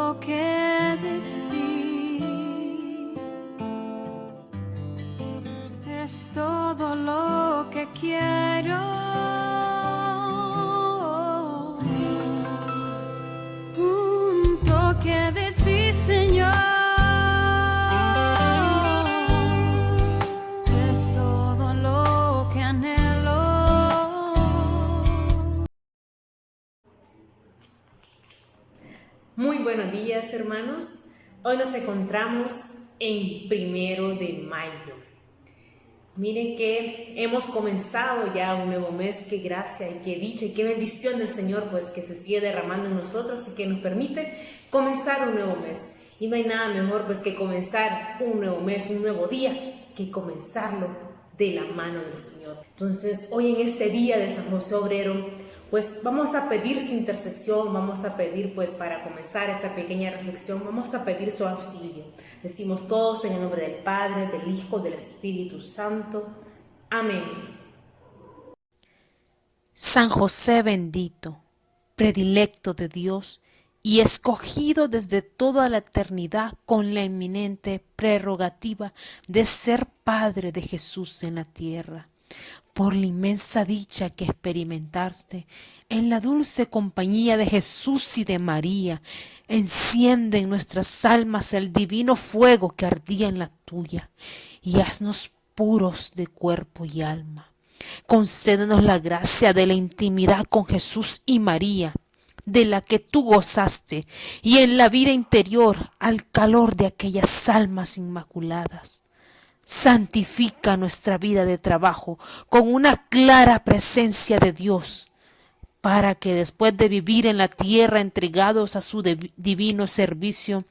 toque de ti es todo lo que quiero. Un toque de ti, Señor, es todo lo que anhelo. Muy buenos días, hermanos. Hoy nos encontramos en 1 de mayo. Miren que hemos comenzado ya un nuevo mes. Qué gracia y qué dicha y qué bendición del Señor, pues, que se sigue derramando en nosotros y que nos permite comenzar un nuevo mes. Y no hay nada mejor, pues, que comenzar un nuevo mes, un nuevo día, que comenzarlo de la mano del Señor. Entonces, hoy en este día de San José Obrero, pues vamos a pedir su intercesión, vamos a pedir, pues, para comenzar esta pequeña reflexión, vamos a pedir su auxilio. Decimos todos en el nombre del Padre, del Hijo, del Espíritu Santo. Amén. San José bendito, predilecto de Dios y escogido desde toda la eternidad con la eminente prerrogativa de ser Padre de Jesús en la tierra. Por la inmensa dicha que experimentaste en la dulce compañía de Jesús y de María, enciende en nuestras almas el divino fuego que ardía en la tuya y haznos puros de cuerpo y alma. Concédenos la gracia de la intimidad con Jesús y María, de la que tú gozaste, y en la vida interior al calor de aquellas almas inmaculadas. Santifica nuestra vida de trabajo con una clara presencia de Dios, para que después de vivir en la tierra entregados a su divino servicio,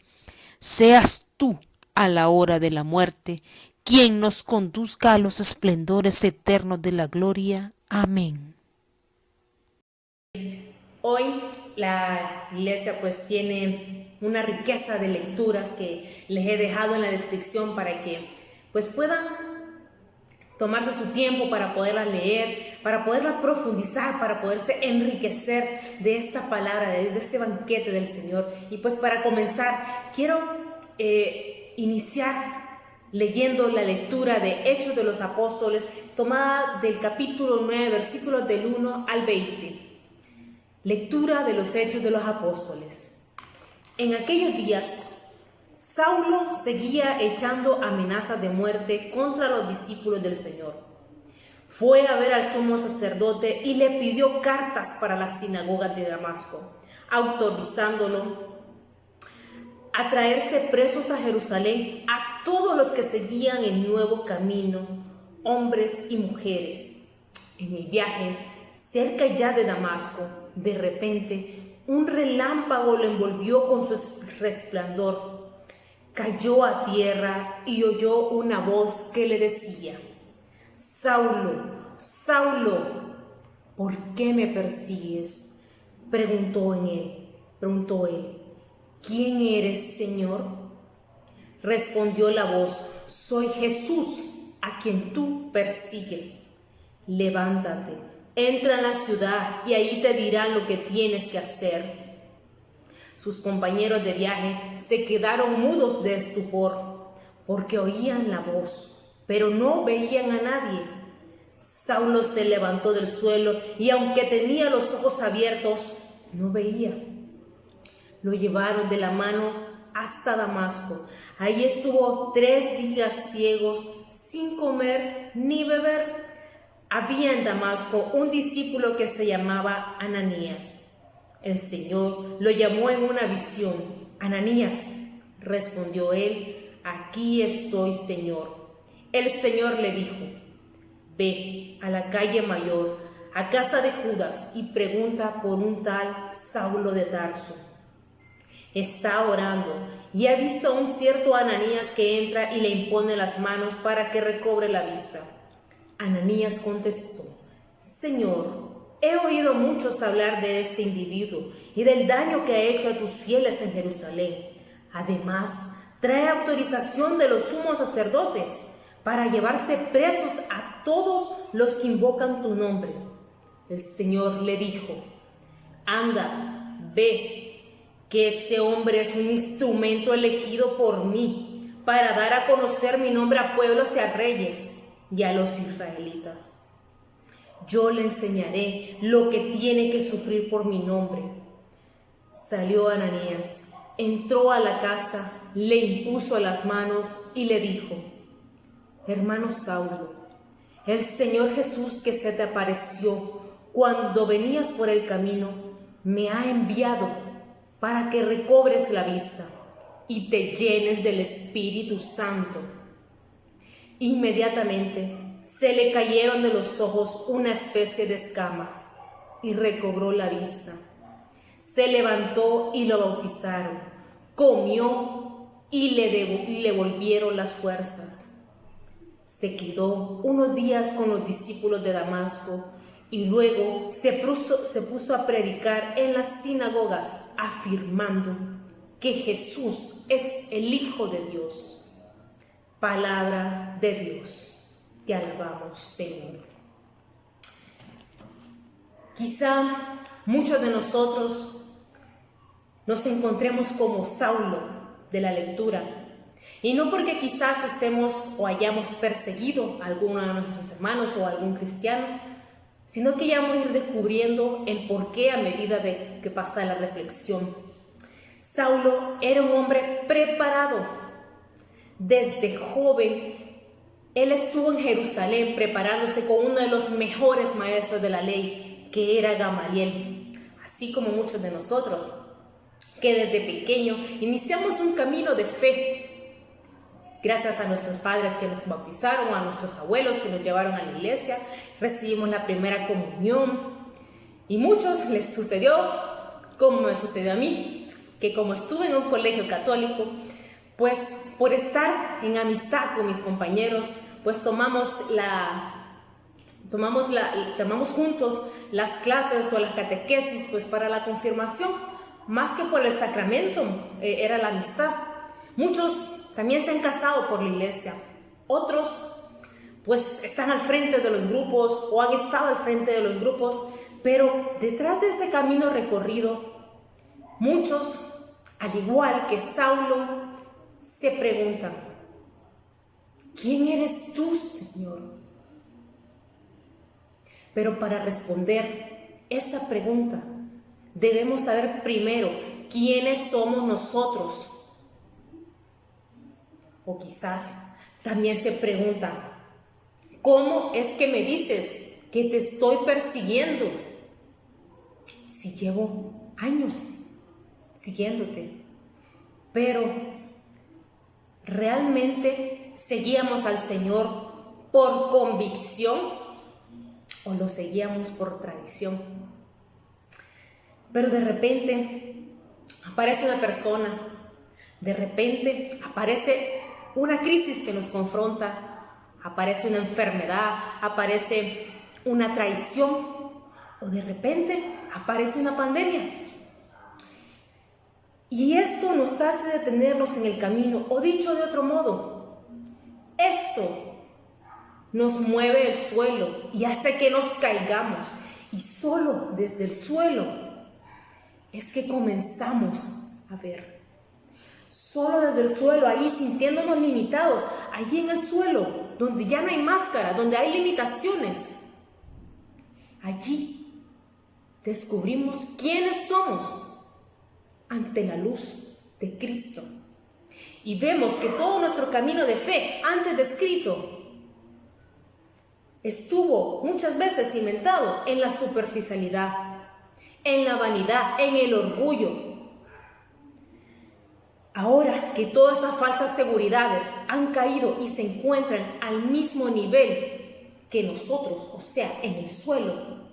seas tú a la hora de la muerte quien nos conduzca a los esplendores eternos de la gloria. Amén. Hoy la iglesia, pues, tiene una riqueza de lecturas que les he dejado en la descripción para que, pues, puedan tomarse su tiempo para poderlas leer, para poderlas profundizar, para poderse enriquecer de esta palabra, de este banquete del Señor. Y pues, para comenzar, quiero iniciar leyendo la lectura de Hechos de los Apóstoles, tomada del capítulo 9, versículos del 1 al 20. Lectura de los Hechos de los Apóstoles. En aquellos días, Saulo seguía echando amenazas de muerte contra los discípulos del Señor. Fue a ver al sumo sacerdote y le pidió cartas para las sinagogas de Damasco, autorizándolo a traerse presos a Jerusalén a todos los que seguían el nuevo camino, hombres y mujeres. En el viaje, cerca ya de Damasco, de repente, un relámpago lo envolvió con su resplandor. Cayó a tierra y oyó una voz que le decía: Saulo, Saulo, ¿por qué me persigues? Preguntó él. ¿Quién eres, Señor? Respondió la voz: soy Jesús, a quien tú persigues. Levántate, entra en la ciudad y ahí te dirán lo que tienes que hacer. Sus compañeros de viaje se quedaron mudos de estupor, porque oían la voz, pero no veían a nadie. Saulo se levantó del suelo y, aunque tenía los ojos abiertos, no veía. Lo llevaron de la mano hasta Damasco. Ahí estuvo 3 días ciegos, sin comer ni beber. Había en Damasco un discípulo que se llamaba Ananías. El Señor lo llamó en una visión. Ananías, respondió él, aquí estoy, Señor. El Señor le dijo: ve a la calle mayor, a casa de Judas, y pregunta por un tal Saulo de Tarso. Está orando y ha visto a un cierto Ananías que entra y le impone las manos para que recobre la vista. Ananías contestó: Señor, he oído muchos hablar de este individuo y del daño que ha hecho a tus fieles en Jerusalén. Además, trae autorización de los sumos sacerdotes para llevarse presos a todos los que invocan tu nombre. El Señor le dijo: anda, ve, que ese hombre es un instrumento elegido por mí para dar a conocer mi nombre a pueblos y a reyes y a los israelitas. Yo le enseñaré lo que tiene que sufrir por mi nombre. Salió Ananías, entró a la casa, le impuso las manos y le dijo: hermano Saulo, el Señor Jesús que se te apareció cuando venías por el camino, me ha enviado para que recobres la vista y te llenes del Espíritu Santo. Inmediatamente se le cayeron de los ojos una especie de escamas y recobró la vista. Se levantó y lo bautizaron, comió y le volvieron las fuerzas. Se quedó unos días con los discípulos de Damasco y luego se puso a predicar en las sinagogas, afirmando que Jesús es el Hijo de Dios. Palabra de Dios. Te alabamos, Señor. Quizá muchos de nosotros nos encontremos como Saulo de la lectura, y no porque quizás estemos o hayamos perseguido a alguno de nuestros hermanos o a algún cristiano, sino que ya vamos a ir descubriendo el porqué a medida de que pasa la reflexión. Saulo era un hombre preparado. Desde joven, él estuvo en Jerusalén preparándose con uno de los mejores maestros de la ley, que era Gamaliel, así como muchos de nosotros, que desde pequeño iniciamos un camino de fe, gracias a nuestros padres que nos bautizaron, a nuestros abuelos que nos llevaron a la iglesia, recibimos la primera comunión, y muchos les sucedió como me sucedió a mí, que como estuve en un colegio católico, pues por estar en amistad con mis compañeros, pues tomamos juntos las clases o las catequesis pues para la confirmación, más que por el sacramento, era la amistad. Muchos también se han casado por la iglesia, otros pues están al frente de los grupos o han estado al frente de los grupos, pero detrás de ese camino recorrido, muchos, al igual que Saulo, se preguntan: ¿quién eres tú, Señor? Pero para responder esa pregunta, debemos saber primero quiénes somos nosotros. O quizás también se preguntan: ¿cómo es que me dices que te estoy persiguiendo si llevo años siguiéndote? Pero ¿realmente seguíamos al Señor por convicción o lo seguíamos por tradición? Pero de repente aparece una persona, de repente aparece una crisis que nos confronta, aparece una enfermedad, aparece una traición o de repente aparece una pandemia. Y esto nos hace detenernos en el camino, o dicho de otro modo, esto nos mueve el suelo y hace que nos caigamos. Y solo desde el suelo es que comenzamos a ver. Solo desde el suelo, ahí sintiéndonos limitados, allí en el suelo, donde ya no hay máscara, donde hay limitaciones, allí descubrimos quiénes somos ante la luz de Cristo. Y vemos que todo nuestro camino de fe, antes descrito, estuvo muchas veces cimentado en la superficialidad, en la vanidad, en el orgullo. Ahora que todas esas falsas seguridades han caído y se encuentran al mismo nivel que nosotros, o sea, en el suelo,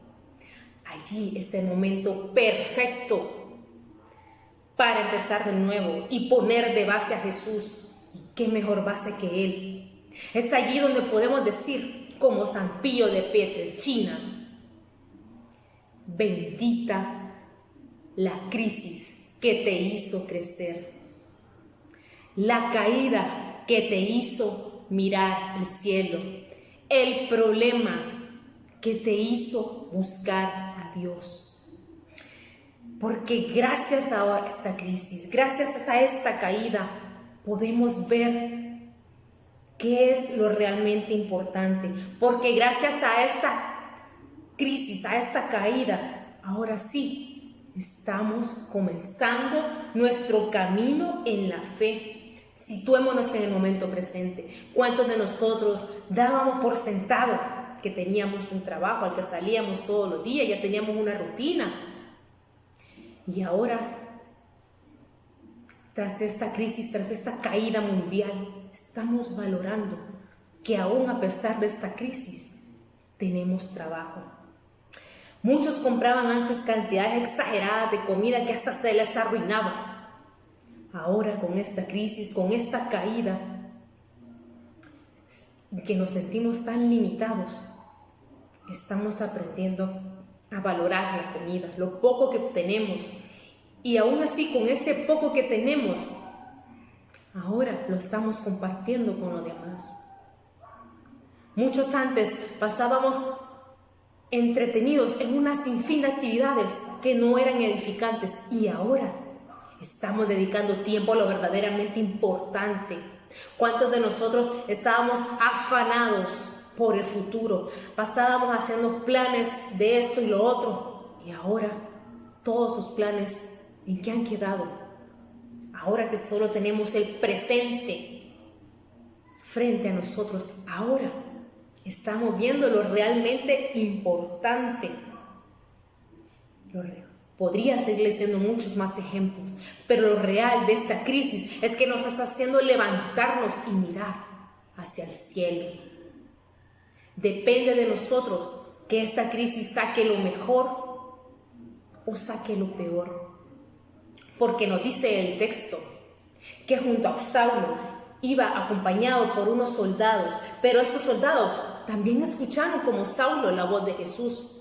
allí es el momento perfecto para empezar de nuevo y poner de base a Jesús. ¿Y qué mejor base que Él? Es allí donde podemos decir, como San Pío de Pietrelcina: bendita la crisis que te hizo crecer, la caída que te hizo mirar el cielo, el problema que te hizo buscar a Dios. Porque gracias a esta crisis, gracias a esta caída, podemos ver qué es lo realmente importante. Porque gracias a esta crisis, a esta caída, ahora sí estamos comenzando nuestro camino en la fe. Situémonos en el momento presente. ¿Cuántos de nosotros dábamos por sentado que teníamos un trabajo al que salíamos todos los días, ya teníamos una rutina? Y ahora, tras esta crisis, tras esta caída mundial, estamos valorando que aún a pesar de esta crisis, tenemos trabajo. Muchos compraban antes cantidades exageradas de comida que hasta se les arruinaba. Ahora con esta crisis, con esta caída, que nos sentimos tan limitados, estamos aprendiendo a valorar la comida, lo poco que tenemos. Y aún así, con ese poco que tenemos, ahora lo estamos compartiendo con los demás. Muchos antes pasábamos entretenidos en una sinfín de actividades que no eran edificantes, y ahora estamos dedicando tiempo a lo verdaderamente importante. ¿Cuántos de nosotros estábamos afanados por el futuro? Pasábamos haciendo planes de esto y lo otro, y ahora todos sus planes, ¿en qué han quedado? Ahora que solo tenemos el presente frente a nosotros, ahora estamos viendo lo realmente importante. Podría seguir siendo muchos más ejemplos, pero lo real de esta crisis es que nos está haciendo levantarnos y mirar hacia el cielo. Depende de nosotros que esta crisis saque lo mejor o saque lo peor. Porque nos dice el texto que junto a Saulo iba acompañado por unos soldados, pero estos soldados también escucharon como Saulo la voz de Jesús.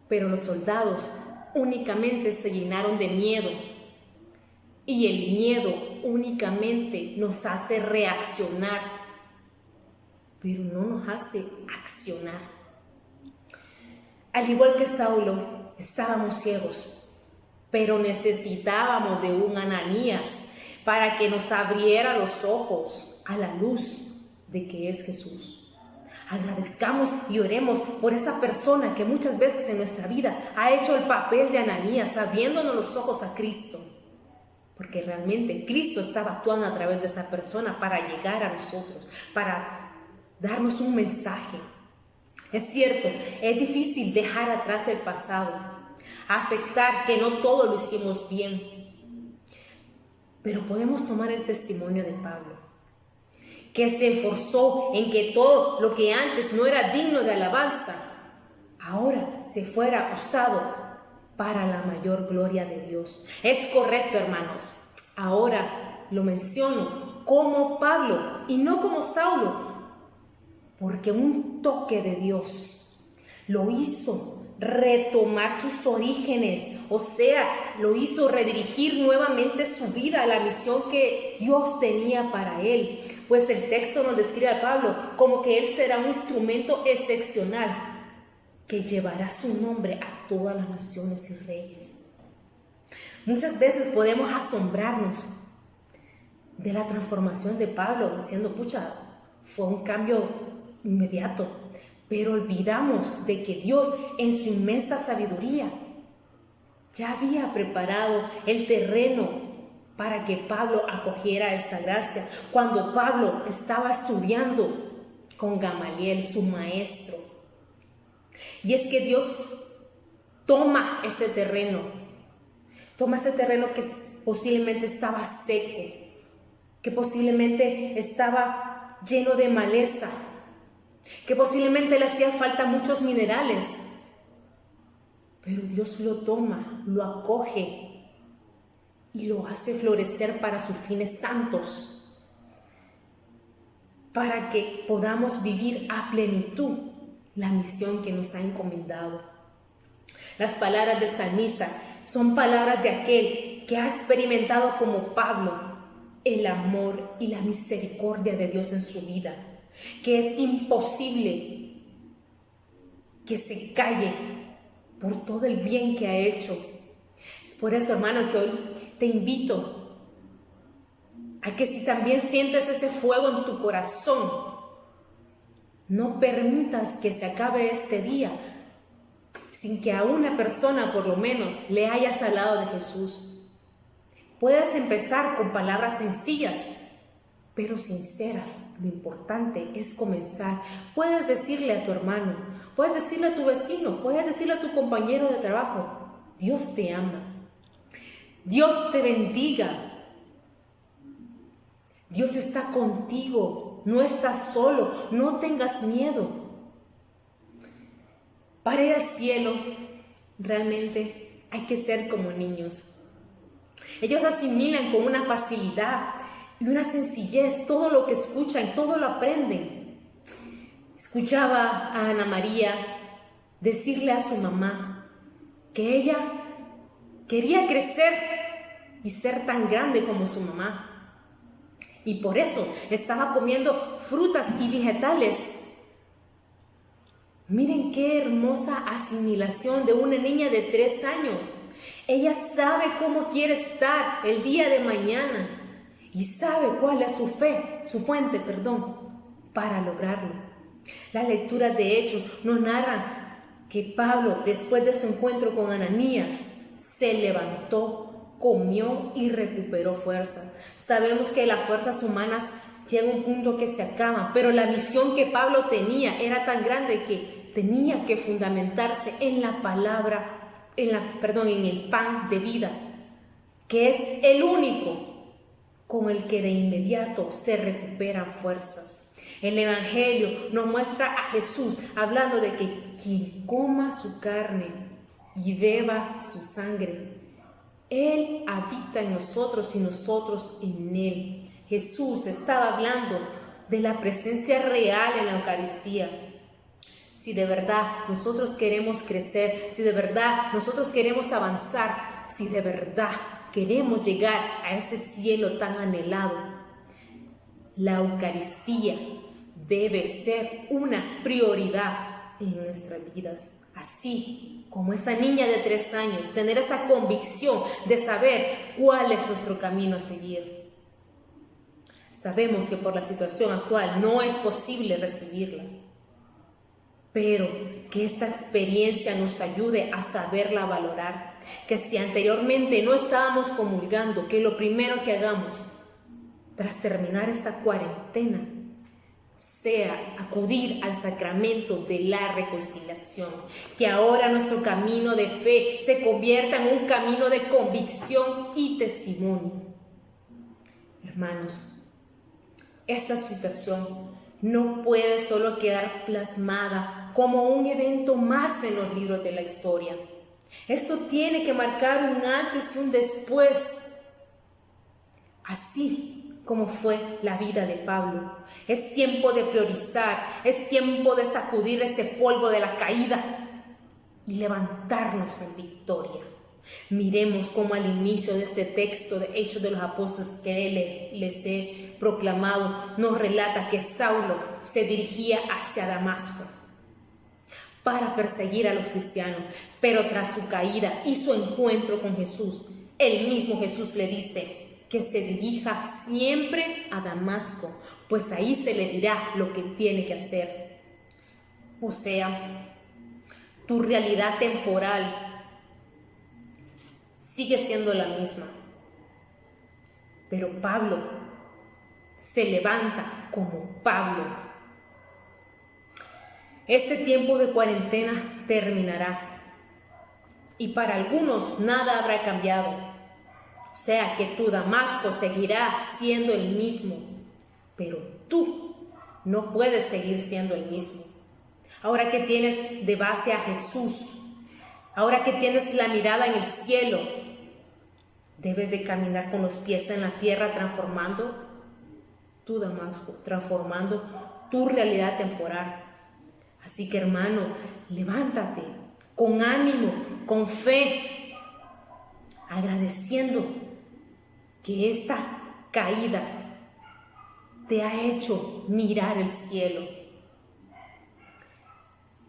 Pero los soldados únicamente se llenaron de miedo, y el miedo únicamente nos hace reaccionar, pero no nos hace accionar. Al igual que Saulo, estábamos ciegos, pero necesitábamos de un Ananías para que nos abriera los ojos a la luz de que es Jesús. Agradezcamos y oremos por esa persona que muchas veces en nuestra vida ha hecho el papel de Ananías, abriéndonos los ojos a Cristo. Porque realmente Cristo estaba actuando a través de esa persona para llegar a nosotros, para darnos un mensaje. Es cierto, es difícil dejar atrás el pasado, aceptar que no todo lo hicimos bien, pero podemos tomar el testimonio de Pablo, que se esforzó en que todo lo que antes no era digno de alabanza, ahora se fuera usado para la mayor gloria de Dios. Es correcto, hermanos. Ahora lo menciono como Pablo y no como Saulo, porque un toque de Dios lo hizo retomar sus orígenes, o sea, lo hizo redirigir nuevamente su vida a la misión que Dios tenía para él. Pues el texto nos describe a Pablo como que él será un instrumento excepcional que llevará su nombre a todas las naciones y reyes. Muchas veces podemos asombrarnos de la transformación de Pablo, diciendo, pucha, fue un cambio inmediato. Pero olvidamos de que Dios, en su inmensa sabiduría, ya había preparado el terreno para que Pablo acogiera esta gracia. Cuando Pablo estaba estudiando con Gamaliel, su maestro. Y es que Dios toma ese terreno que posiblemente estaba seco, que posiblemente estaba lleno de maleza, que posiblemente le hacía falta muchos minerales, pero Dios lo toma, lo acoge y lo hace florecer para sus fines santos, para que podamos vivir a plenitud la misión que nos ha encomendado. Las palabras del salmista son palabras de aquel que ha experimentado como Pablo el amor y la misericordia de Dios en su vida, que es imposible que se calle por todo el bien que ha hecho. Es por eso, hermano, que hoy te invito a que si también sientes ese fuego en tu corazón, no permitas que se acabe este día sin que a una persona por lo menos le hayas hablado de Jesús. Puedes empezar con palabras sencillas, pero sinceras. Lo importante es comenzar. Puedes decirle a tu hermano, puedes decirle a tu vecino, puedes decirle a tu compañero de trabajo: Dios te ama, Dios te bendiga, Dios está contigo, no estás solo, no tengas miedo. Para ir al cielo, realmente hay que ser como niños. Ellos asimilan con una facilidad y una sencillez todo lo que escuchan, todo lo aprenden. Escuchaba a Ana María decirle a su mamá que ella quería crecer y ser tan grande como su mamá. Y por eso estaba comiendo frutas y vegetales. Miren qué hermosa asimilación de una niña de 3 años. Ella sabe cómo quiere estar el día de mañana y sabe cuál es su fuente, para lograrlo. Las lecturas de Hechos nos narran que Pablo, después de su encuentro con Ananías, se levantó, comió y recuperó fuerzas. Sabemos que las fuerzas humanas llega un punto que se acaban, pero la visión que Pablo tenía era tan grande que tenía que fundamentarse en la palabra, en el pan de vida, que es el único con el que de inmediato se recuperan fuerzas. El Evangelio nos muestra a Jesús hablando de que quien coma su carne y beba su sangre, Él habita en nosotros y nosotros en Él. Jesús estaba hablando de la presencia real en la Eucaristía. Si de verdad nosotros queremos crecer, si de verdad nosotros queremos avanzar, si de verdad queremos llegar a ese cielo tan anhelado, la Eucaristía debe ser una prioridad en nuestras vidas. Así como esa niña de 3 años, tener esa convicción de saber cuál es nuestro camino a seguir. Sabemos que por la situación actual no es posible recibirla, pero que esta experiencia nos ayude a saberla valorar, que si anteriormente no estábamos comulgando, que lo primero que hagamos tras terminar esta cuarentena sea acudir al sacramento de la reconciliación, que ahora nuestro camino de fe se convierta en un camino de convicción y testimonio. Hermanos, esta situación no puede solo quedar plasmada como un evento más en los libros de la historia. Esto tiene que marcar un antes y un después, así como fue la vida de Pablo. Es tiempo de priorizar, es tiempo de sacudir ese polvo de la caída y levantarnos en victoria. Miremos cómo al inicio de este texto de Hechos de los Apóstoles que les he proclamado, nos relata que Saulo se dirigía hacia Damasco para perseguir a los cristianos, pero tras su caída y su encuentro con Jesús, el mismo Jesús le dice que se dirija siempre a Damasco, pues ahí se le dirá lo que tiene que hacer. O sea, tu realidad temporal sigue siendo la misma, pero Pablo se levanta como Pablo. Este tiempo de cuarentena terminará y para algunos nada habrá cambiado. O sea que tu Damasco seguirá siendo el mismo, pero tú no puedes seguir siendo el mismo. Ahora que tienes de base a Jesús, ahora que tienes la mirada en el cielo, debes de caminar con los pies en la tierra, transformando tu Damasco, transformando tu realidad temporal. Así que, hermano, levántate con ánimo, con fe, agradeciendo que esta caída te ha hecho mirar el cielo.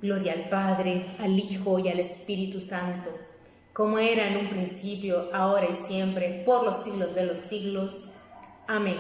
Gloria al Padre, al Hijo y al Espíritu Santo, como era en un principio, ahora y siempre, por los siglos de los siglos. Amén.